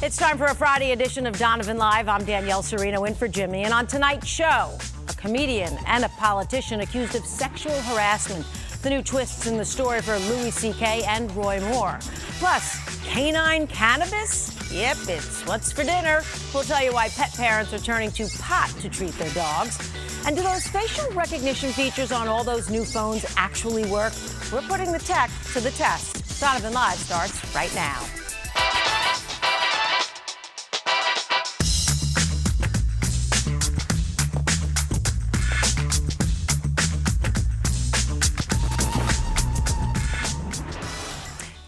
It's time for a Friday edition of Donovan Live. I'm Danielle Serino in for Jimmy. And on tonight's show, a comedian and a politician accused of sexual harassment. The new twists in the story for Wkyc and Roy Moore. Plus, canine cannabis? Yep, it's what's for dinner. We'll tell you why pet parents are turning to pot to treat their dogs. And do those facial recognition features on all those new phones actually work? We're putting the tech to the test. Donovan Live starts right now.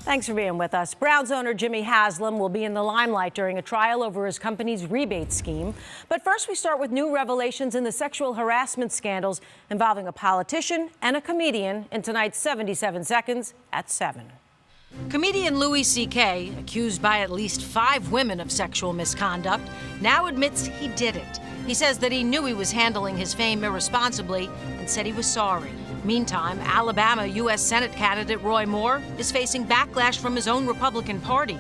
Thanks for being with us. Browns owner Jimmy Haslam will be in the limelight during a trial over his company's rebate scheme. But first, we start with new revelations in the sexual harassment scandals involving a politician and a comedian in tonight's 77 Seconds at 7. Comedian Wkyc, accused by at least 5 women of sexual misconduct, now admits he did it. He says that he knew he was handling his fame irresponsibly and said he was sorry. Meantime, Alabama U.S. Senate candidate Roy Moore is facing backlash from his own Republican Party.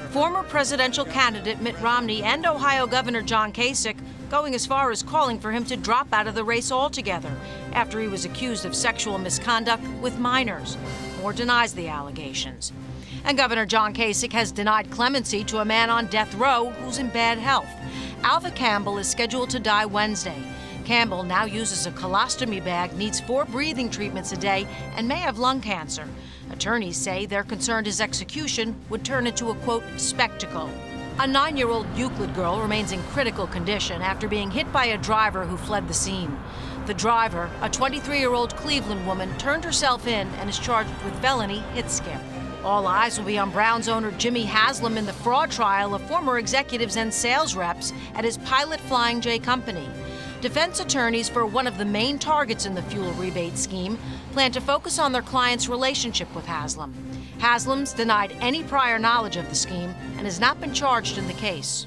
Former presidential candidate Mitt Romney and Ohio Governor John Kasich going as far as calling for him to drop out of the race altogether after he was accused of sexual misconduct with minors. Moore denies the allegations. And Governor John Kasich has denied clemency to a man on death row who's in bad health. Alva Campbell is scheduled to die Wednesday. Campbell now uses a colostomy bag, needs 4 breathing treatments a day, and may have lung cancer. Attorneys say they're concerned his execution would turn into a, quote, spectacle. A 9-year-old Euclid girl remains in critical condition after being hit by a driver who fled the scene. The driver, a 23-year-old Cleveland woman, turned herself in and is charged with felony hit-skip. All eyes will be on Browns owner Jimmy Haslam in the fraud trial of former executives and sales reps at his Pilot Flying J company. Defense attorneys for one of the main targets in the fuel rebate scheme plan to focus on their client's relationship with Haslam. Haslam's denied any prior knowledge of the scheme and has not been charged in the case.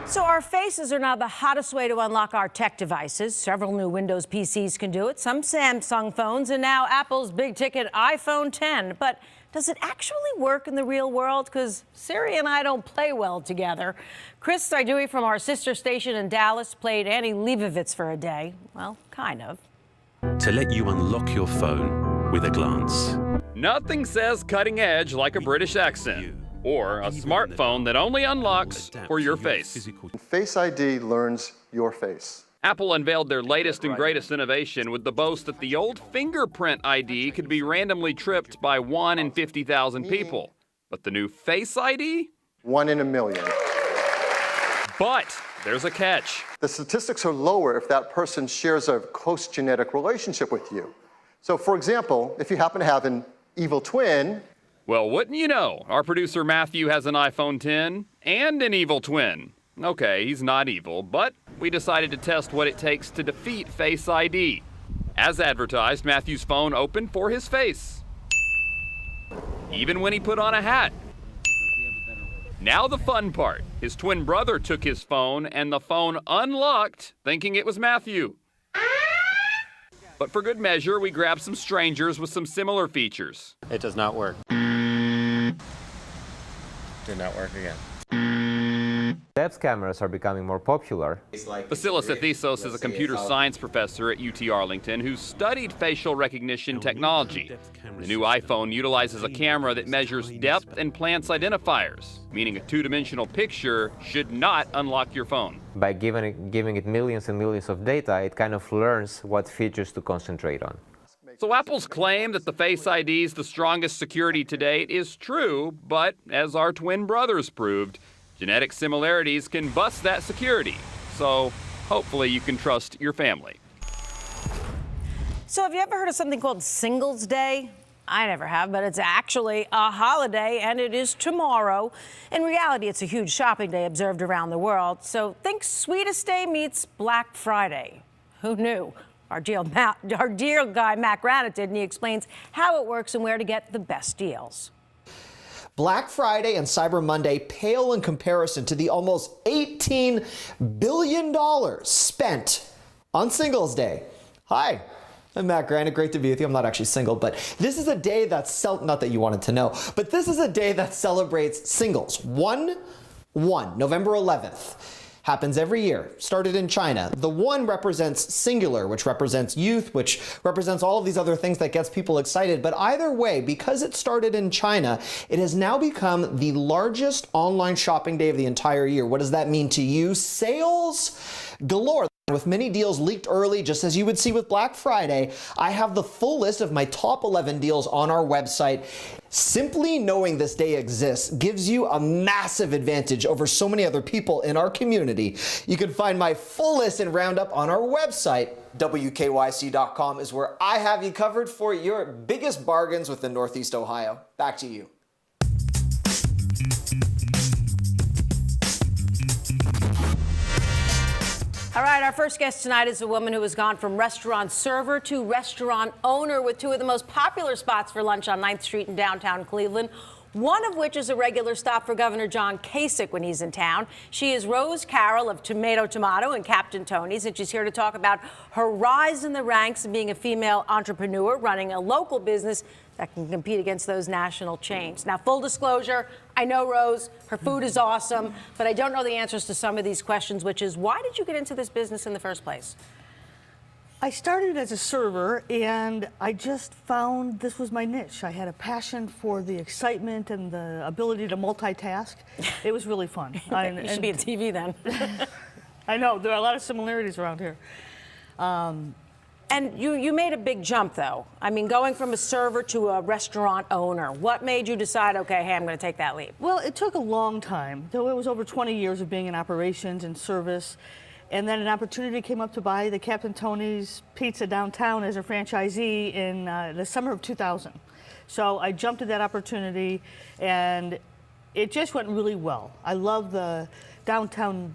So our faces are now the hottest way to unlock our tech devices. Several new Windows PCs can do it, some Samsung phones, and now Apple's big-ticket iPhone 10. But does it actually work in the real world? Because Siri and I don't play well together. Chris Saidui from our sister station in Dallas played Annie Leibovitz for a day. Well, kind of. To let you unlock your phone with a glance. Nothing says cutting edge like a British accent. Or a smartphone that only unlocks for your face. Face ID learns your face. Apple unveiled their latest and greatest innovation with the boast that the old fingerprint ID could be randomly tripped by 1 in 50,000 people. But the new Face ID? 1 in a million. But there's a catch. The statistics are lower if that person shares a close genetic relationship with you. So, for example, if you happen to have an evil twin. Well, wouldn't you know, our producer Matthew has an iPhone 10 and an evil twin. Okay, he's not evil, but we decided to test what it takes to defeat Face ID. As advertised, Matthew's phone opened for his face, even when he put on a hat. Now the fun part. His twin brother took his phone and the phone unlocked, thinking it was Matthew. But for good measure, we grabbed some strangers with some similar features. It does not work. Did not work again. Depth cameras are becoming more popular. Vasilis Athesos is a computer science professor at UT Arlington who studied facial recognition technology. The new iPhone utilizes a camera that measures depth and plants identifiers, meaning a 2-dimensional picture should not unlock your phone. By giving it millions and millions of data, it kind of learns what features to concentrate on. So Apple's claim that the Face ID is the strongest security to date is true, but as our twin brothers proved, genetic similarities can bust that security. So hopefully you can trust your family. So have you ever heard of something called Singles Day? I never have, but it's actually a holiday, and it is tomorrow. In reality, it's a huge shopping day observed around the world. So think Sweetest Day meets Black Friday. Who knew? Our dear guy, Matt Granite, did, and he explains how it works and where to get the best deals. Black Friday and Cyber Monday pale in comparison to the almost $18 billion spent on Singles Day. Hi, I'm Matt Granite, great to be with you. I'm not actually single, but this is a day that's, not that you wanted to know, but this is a day that celebrates singles. 1-1, November 11th. Happens every year, started in China. The 1 represents singular, which represents youth, which represents all of these other things that gets people excited. But either way, because it started in China, it has now become the largest online shopping day of the entire year. What does that mean to you? Sales galore. With many deals leaked early, just as you would see with Black Friday, I have the full list of my top 11 deals on our website. Simply knowing this day exists gives you a massive advantage over so many other people in our community. You can find my full list and roundup on our website. Wkyc.com is where I have you covered for your biggest bargains within Northeast Ohio. Back to you. All right, our first guest tonight is a woman who has gone from restaurant server to restaurant owner with 2 of the most popular spots for lunch on 9th Street in downtown Cleveland, one of which is a regular stop for Governor Wkyc when he's in town. She is Rose Carroll of Tomato and Captain Tony's, and she's here to talk about her rise in the ranks of being a female entrepreneur running a local business that can compete against those national chains. Now, full disclosure, I know Rose, her food is awesome, but I don't know the answers to some of these questions, which is, why did you get into this business in the first place? I started as a server, and I just found this was my niche. I had a passion for the excitement and the ability to multitask. It was really fun. You should be on TV then. I know, there are a lot of similarities around here. And you made a big jump, though. I mean, going from a server to a restaurant owner. What made you decide, okay, hey, I'm going to take that leap? Well, it took a long time. Though it was over 20 years of being in operations and service. And then an opportunity came up to buy the Captain Tony's Pizza downtown as a franchisee in the summer of 2000. So I jumped at that opportunity, and it just went really well. I love the downtown.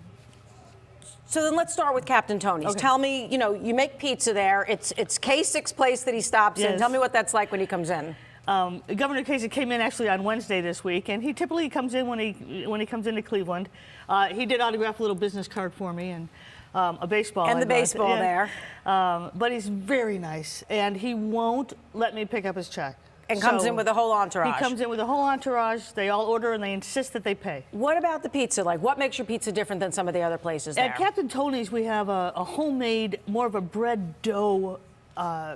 So then let's start with Captain Tony's. Okay. Tell me, you make pizza there. It's Wkyc's place that he stops in. Yes. Tell me what that's like when he comes in. Governor Wkyc came in actually on Wednesday this week, and he typically comes in when he comes into Cleveland. He did autograph a little business card for me and a baseball. And the baseball there. But he's very nice, and he won't let me pick up his check. And comes in with a whole entourage. He comes in with a whole entourage. They all order, and they insist that they pay. What about the pizza? Like, what makes your pizza different than some of the other places there? At Captain Tony's, we have a homemade, more of a bread dough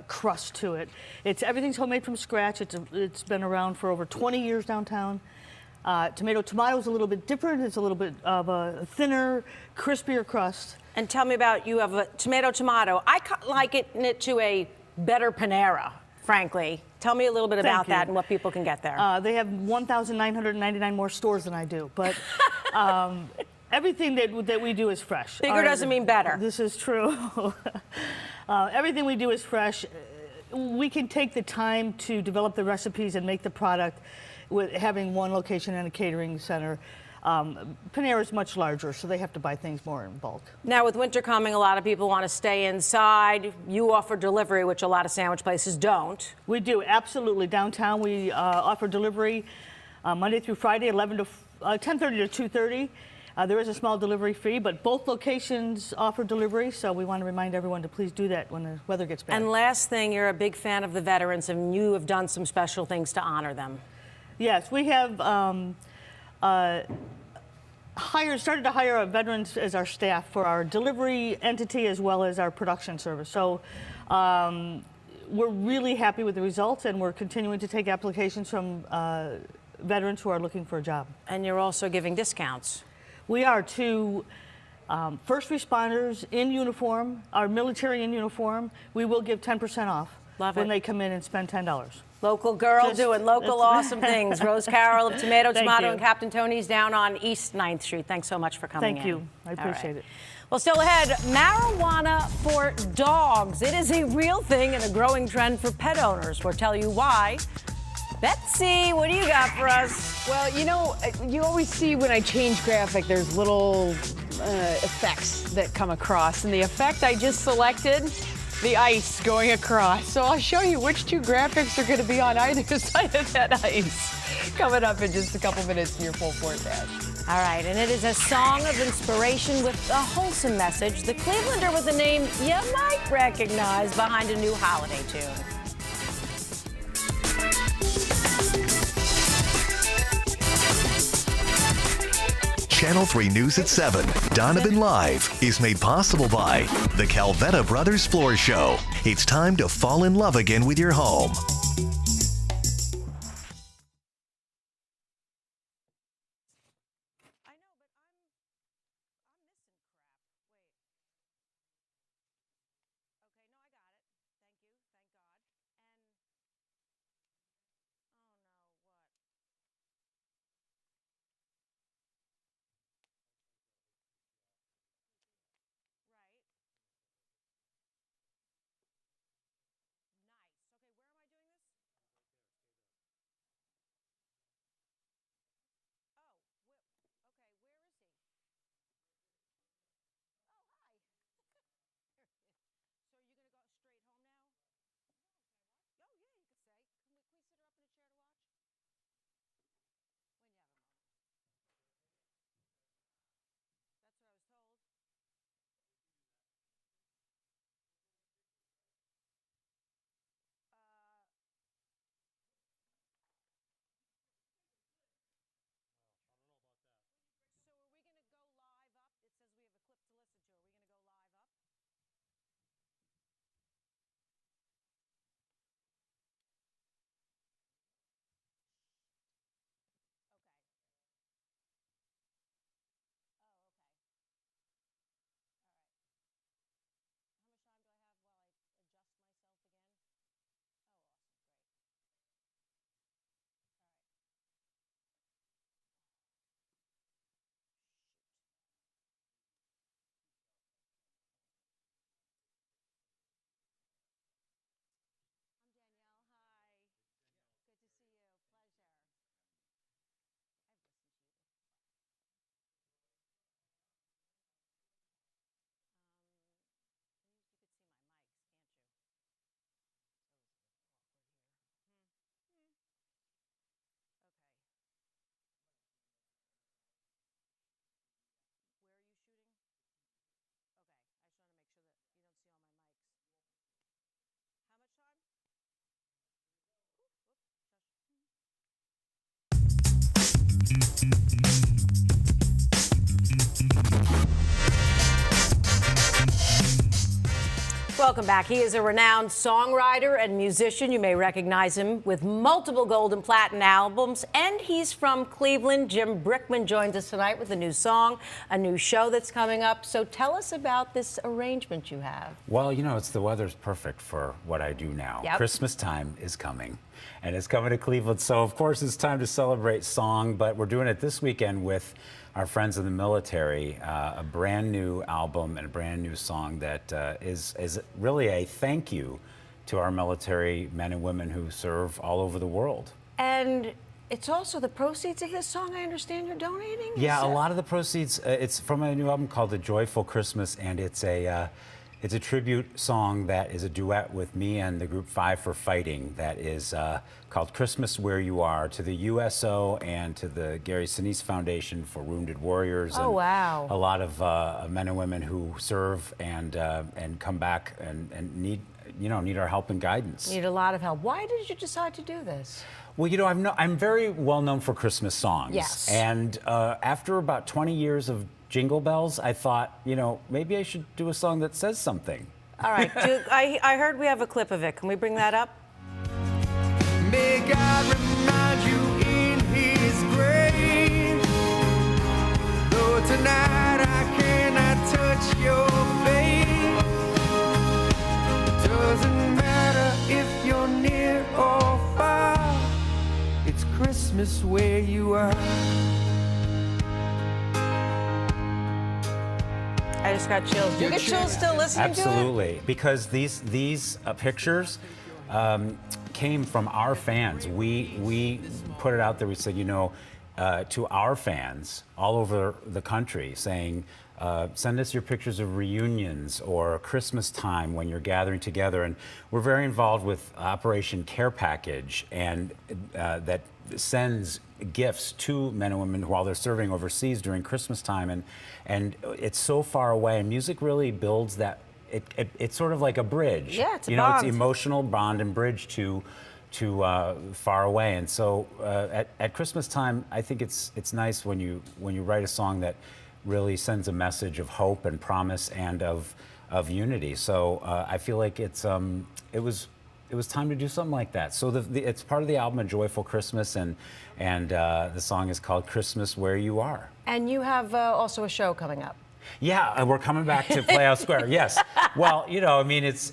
crust to it. Everything's homemade from scratch. It's been around for over 20 years downtown. Tomato is a little bit different. It's a little bit of a thinner, crispier crust. And tell me about, you have a tomato. I liken it to a better Panera, frankly. Tell me a little bit about that and what people can get there. They have 1,999 more stores than I do, but everything that we do is fresh. Bigger doesn't mean better. This is true. Everything we do is fresh. We can take the time to develop the recipes and make the product with having one location and a catering center. Panera is much larger, so they have to buy things more in bulk. Now, with winter coming, a lot of people want to stay inside. You offer delivery, which a lot of sandwich places don't. We do, absolutely. Downtown, we offer delivery Monday through Friday, 10:30 to 2:30. There is a small delivery fee, but both locations offer delivery, so we want to remind everyone to please do that when the weather gets bad. And last thing, you're a big fan of the veterans, and you have done some special things to honor them. Yes, we have started to hire veterans as our staff for our delivery entity as well as our production service. So we're really happy with the results, and we're continuing to take applications from veterans who are looking for a job. And you're also giving discounts. We are to first responders in uniform, our military in uniform. We will give 10% off when they come in and spend $10. Local girl doing local awesome things. Rose Carroll of Tomato and Captain Tony's down on East 9th Street. Thanks so much for coming in. Thank you. I appreciate it. Well, still ahead, marijuana for dogs. It is a real thing and a growing trend for pet owners. We'll tell you why. Betsy, what do you got for us? Well, you always see when I change graphic, there's little effects that come across. And the effect I just selected the ice going across. So I'll show you which two graphics are going to be on either side of that ice coming up in just a couple minutes in your full forecast. All right, and it is a song of inspiration with a wholesome message. The Clevelander with a name you might recognize behind a new holiday tune. Channel 3 News at 7, Donovan Live, is made possible by the Calvetta Brothers Floor Show. It's time to fall in love again with your home. Welcome back. He is a renowned songwriter and musician. You may recognize him with multiple gold and platinum albums. And he's from Cleveland. Jim Brickman joins us tonight with a new song, a new show that's coming up. So tell us about this arrangement you have. Well, you know, the weather's perfect for what I do now. Yep. Christmas time is coming, and it's coming to Cleveland. So, of course, it's time to celebrate song, but we're doing it this weekend with our friends in the military, a brand new album and a brand new song that is really a thank you to our military men and women who serve all over the world. And it's also the proceeds of this song, I understand you're donating? Yeah, a lot of the proceeds, it's from a new album called A Joyful Christmas, and it's a tribute song that is a duet with me and the group 5 for Fighting that is called Christmas Where You Are, to the USO and to the Gary Sinise Foundation for Wounded Warriors. Oh, and wow. a lot of men and women who serve and come back and need our help and guidance. Need a lot of help. Why did you decide to do this? Well, you know, I'm very well known for Christmas songs. Yes. And after about 20 years of Jingle Bells, I thought, you know, maybe I should do a song that says something. All right. I heard we have a clip of it. Can we bring that up? May God remind you in His grace. Though tonight I cannot touch your face. Doesn't matter if you're near or far. It's Christmas where you are. I just got chills. Do you get chills still listening to it? Absolutely, because these pictures came from our fans. We put it out there. We said, you know, to our fans all over the country, saying Send us your pictures of reunions or Christmas time when you're gathering together. And we're very involved with Operation Care Package, and that sends gifts to men and women while they're serving overseas during Christmas time. And it's so far away, and music really builds that. It's sort of like a bridge. Yeah, it's a you know, bond. it's emotional bond and bridge to far away. And so at Christmas time, I think it's nice when you write a song that really sends a message of hope and promise and of unity. So I feel like it was time to do something like that. So it's part of the album A Joyful Christmas, and the song is called Christmas Where You Are. And you have also a show coming up. Yeah, we're coming back to Playhouse Square. Yes. Well, you know, I mean, it's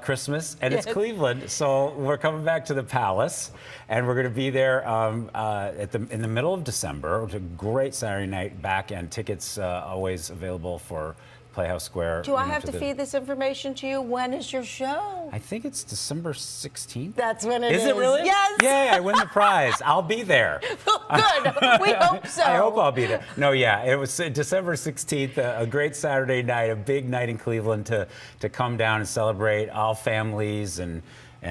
Christmas and it's Cleveland, so we're coming back to the Palace, and we're going to be there in the middle of December. It's a great Saturday night back, and tickets always available for Playhouse Square. Do I have to feed this information to you? When is your show? I think it's December 16th. That's when it is. Is it really? Yes. Yay, I win the prize. I'll be there. Good. We hope so. I hope I'll be there. No, yeah, it was December 16th, a great Saturday night, a big night in Cleveland to come down and celebrate. All families and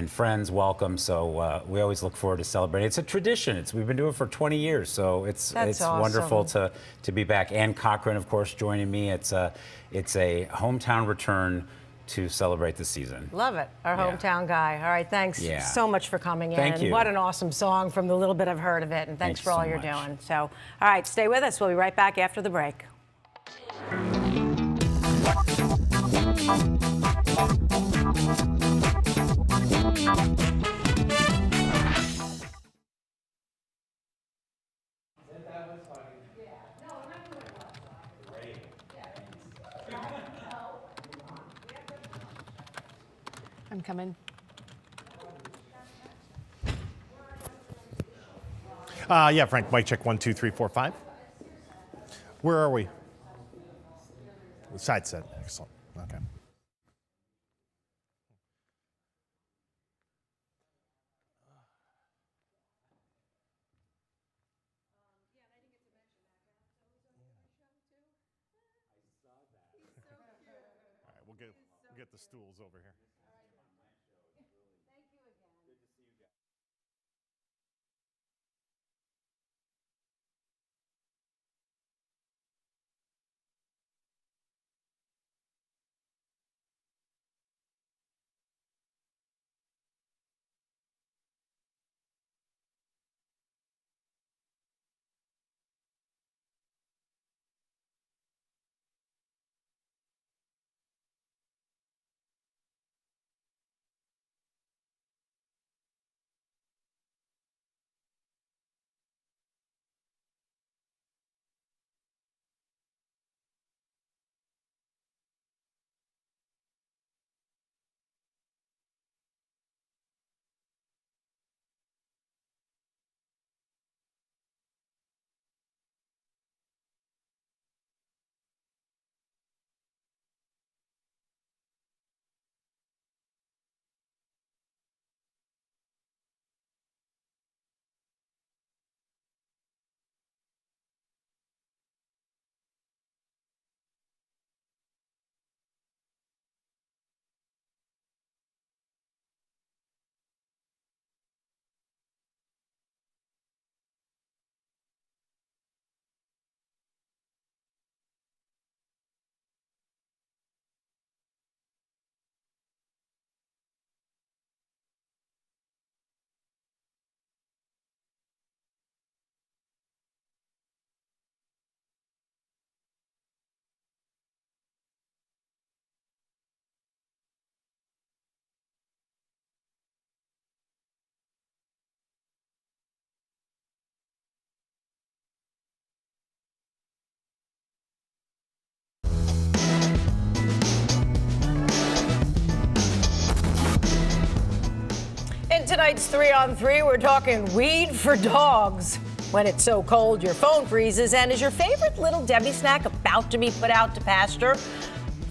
friends welcome. So we always look forward to celebrating. It's a tradition. We've been doing it for 20 years, so it's awesome. Wonderful to be back. Ann Cochran, of course, joining me. It's a hometown return to celebrate the season. Love it. Our hometown guy. All right, thanks so much for coming in. Thank you. What an awesome song from the little bit I've heard of it, and thanks for all you're doing. So, all right, stay with us. We'll be right back after the break. I'm coming. Yeah, Frank, mic check 1, 2, 3, 4, 5. Where are we? Side set. Excellent. Okay. All right, we'll get the stools over here. In tonight's 3 on 3, we're talking weed for dogs. When it's so cold, your phone freezes, and is your favorite Little Debbie snack about to be put out to pasture?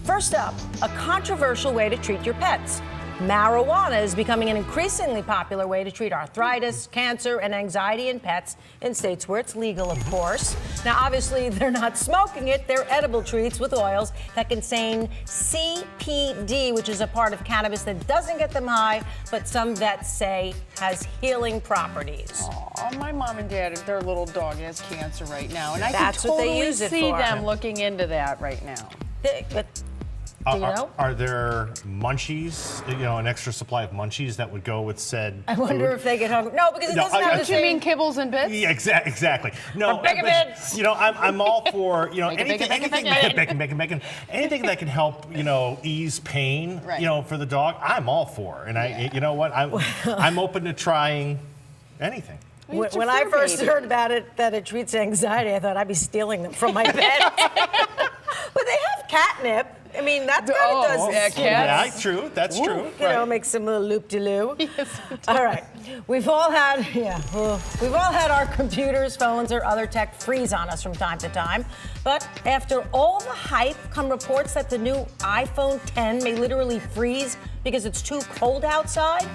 First up, a controversial way to treat your pets. Marijuana is becoming an increasingly popular way to treat arthritis, cancer, and anxiety in pets in states where it's legal, of course. Now, obviously, they're not smoking it. They're edible treats with oils that contain CBD, which is a part of cannabis that doesn't get them high, but some vets say has healing properties. Oh, my mom and dad, their little dog has cancer right now, and I can That's what they totally use it see for. them looking into that right now. But do you know? Are there munchies, an extra supply of munchies that would go with said I wonder food? if they get hungry. No, because it doesn't have the Don't you same. mean kibbles and bits? Yeah, exactly. No, Bacon bits. I'm all for anything, bacon. bacon, anything that can help ease pain, Right. for the dog. I'm all for, and I'm open to trying anything. When I first heard about it, that it treats anxiety, I thought I'd be stealing them from my pet. But they have catnip. I mean, that kind of does. Yeah, cats. Yeah, true. That's true. You know, makes some little loop-de-loo. All right. We've all had our computers, phones, or other tech freeze on us from time to time. But after all the hype, come reports that the new iPhone 10 may literally freeze because it's too cold outside.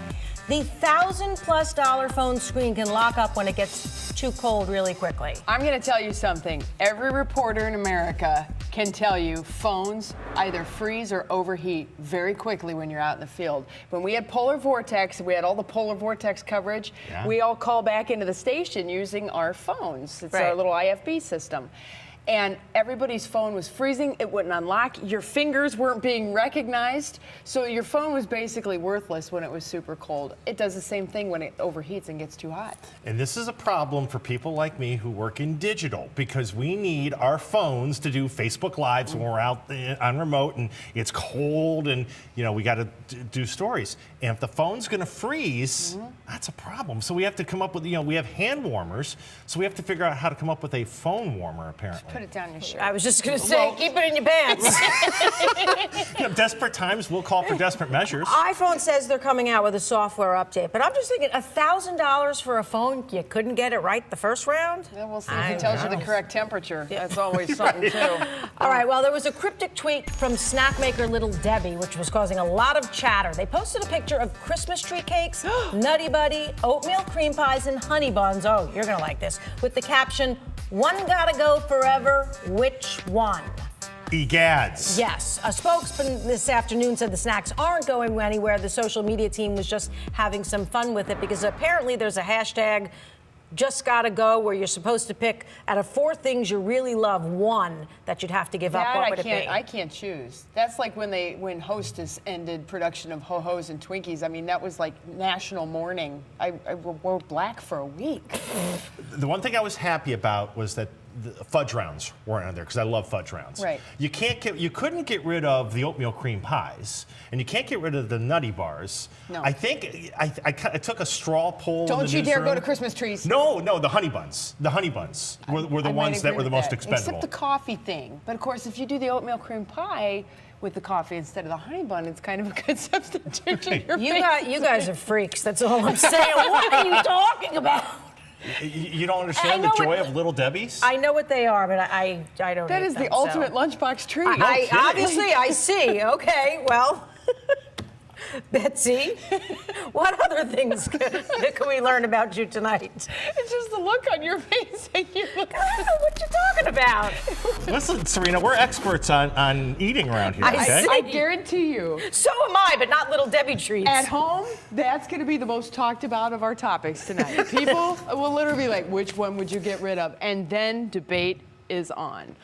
The $1,000+ phone screen can lock up when it gets too cold really quickly. I'm going to tell you something. Every reporter in America can tell you phones either freeze or overheat very quickly when you're out in the field. When we had polar vortex, we had all the polar vortex coverage. Yeah. We all call back into the station using our phones. It's our Right. little IFB system. And everybody's phone was freezing. It wouldn't unlock. Your fingers weren't being recognized. So your phone was basically worthless when it was super cold. It does the same thing when it overheats and gets too hot. And this is a problem for people like me who work in digital, because we need our phones to do Facebook Lives when we're out on remote and it's cold and we got to do stories. And if the phone's going to freeze, that's a problem. So we have to come up with, we have hand warmers, so we have to figure out how to come up with a phone warmer, apparently. Put it down your shirt. I was just going to say, keep it in your pants. Desperate times will call for desperate measures. iPhone says they're coming out with a software update, but I'm just thinking $1,000 for a phone, you couldn't get it right the first round? Yeah, we'll see if it tells you the correct temperature. That's always something, too. All right, well, there was a cryptic tweet from snack maker Little Debbie, which was causing a lot of chatter. They posted a picture of Christmas tree cakes, Nutty Buddy, oatmeal cream pies, and honey buns. Oh, you're going to like this. With the caption, "One gotta go forever, which one?" Egads. Yes. A spokesman this afternoon said the snacks aren't going anywhere. The social media team was just having some fun with it because apparently there's a hashtag, just gotta go, where you're supposed to pick out of 4 things you really love, one that you'd have to give up. What would it be? I can't choose. That's like when Hostess ended production of Ho-Hos and Twinkies. I mean, that was like national mourning. I wore black for a week. The one thing I was happy about was that the fudge rounds weren't on there, because I love fudge rounds. Right. You couldn't get rid of the oatmeal cream pies, and you can't get rid of the nutty bars. No. I think I took a straw poll. in Don't the you dare go newsroom. to Christmas trees. No, the honey buns. The honey buns were the I ones might that agree were the with most that. expendable. Except the coffee thing. But of course, if you do the oatmeal cream pie with the coffee instead of the honey bun, it's kind of a good substitution. You guys are freaks. That's all I'm saying. What are you talking about? You don't understand the joy of Little Debbie's? I know what they are, but I don't. That eat is them, the ultimate lunchbox treat. Obviously, I see. Okay, well. Betsy, what other things can we learn about you tonight? It's just the look on your face. And you look. I don't know what you're talking about. Listen, Serena, we're experts on eating around here, okay? I guarantee you. So am I, but not Little Debbie treats. At home, that's going to be the most talked about of our topics tonight. People will literally be like, which one would you get rid of? And then debate is on.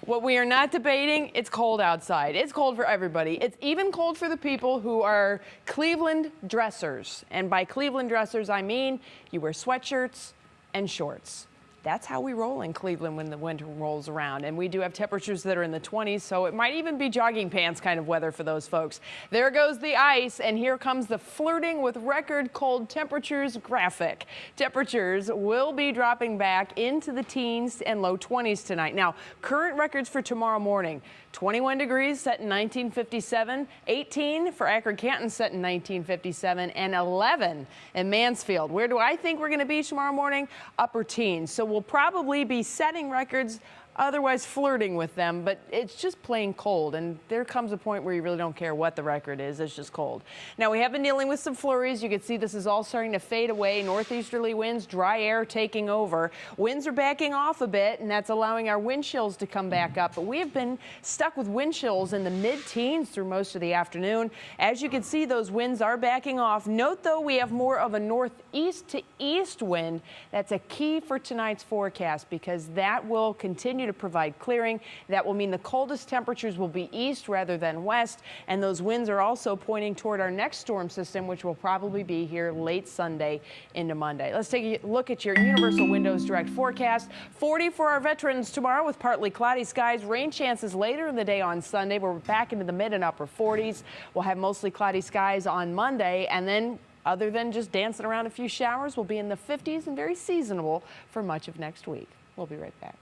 What we are not debating, it's cold outside. It's cold for everybody. It's even cold for the people who are Cleveland dressers. And by Cleveland dressers, I mean you wear sweatshirts and shorts. That's how we roll in Cleveland when the winter rolls around. And we do have temperatures that are in the 20s, so it might even be jogging pants kind of weather for those folks. There goes the ice, and here comes the flirting with record cold temperatures graphic. Temperatures will be dropping back into the teens and low 20s tonight. Now, current records for tomorrow morning. 21 degrees set in 1957, 18 for Akron-Canton set in 1957, and 11 in Mansfield. Where do I think we're going to be tomorrow morning? Upper teens. So we'll probably be setting records otherwise flirting with them, but it's just plain cold. And there comes a point where you really don't care what the record is. It's just cold. Now, we have been dealing with some flurries. You can see this is all starting to fade away. Northeasterly winds, dry air taking over. Winds are backing off a bit, and that's allowing our wind chills to come back up. But we have been stuck with wind chills in the mid-teens through most of the afternoon. As you can see, those winds are backing off. Note, though, we have more of a northeast to east wind. That's a key for tonight's forecast because that will continue to provide clearing. That will mean the coldest temperatures will be east rather than west, and those winds are also pointing toward our next storm system, which will probably be here late Sunday into Monday. Let's take a look at your Universal Windows Direct forecast. 40 for our veterans tomorrow with partly cloudy skies. Rain chances later in the day on Sunday. We're back into the mid and upper 40s. We'll have mostly cloudy skies on Monday, and then other than just dancing around a few showers, we'll be in the 50s and very seasonable for much of next week. We'll be right back.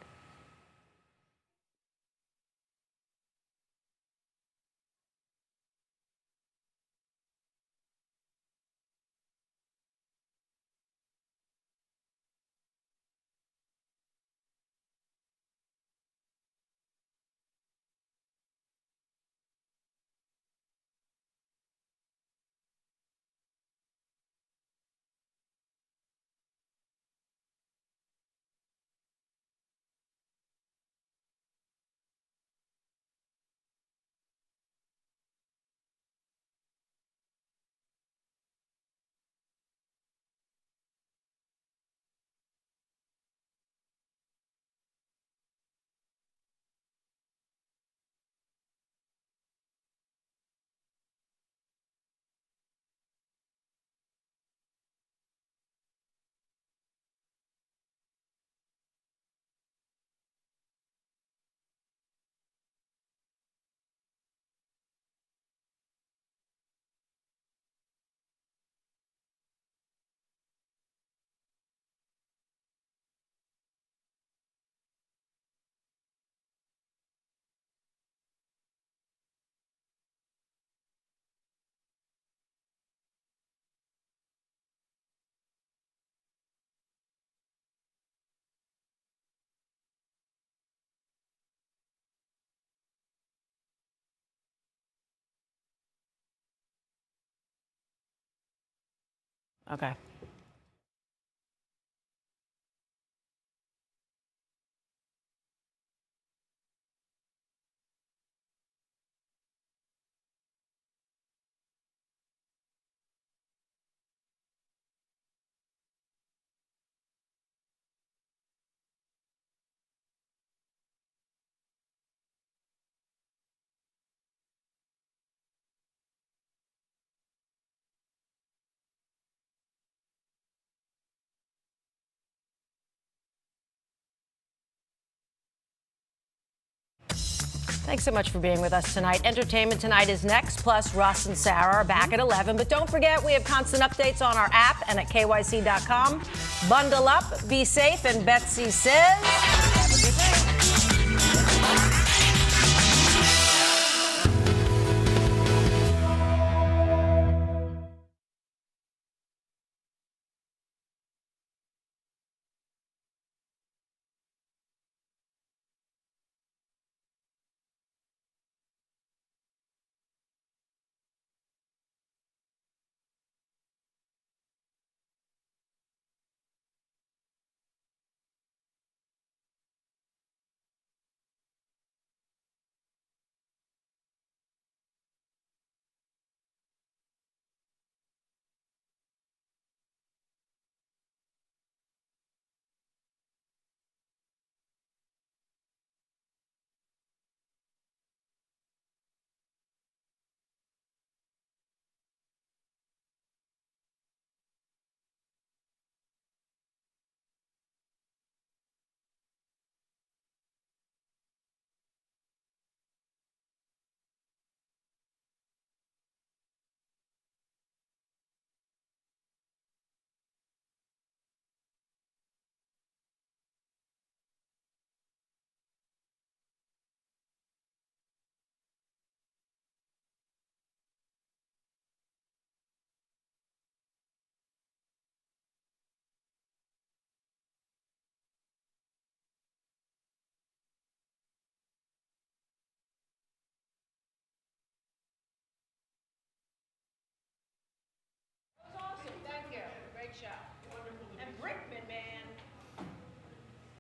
Okay. Thanks so much for being with us tonight. Entertainment Tonight is next, plus Russ and Sarah are back at 11. But don't forget, we have constant updates on our app and at kyc.com. Bundle up, be safe, and Betsy says...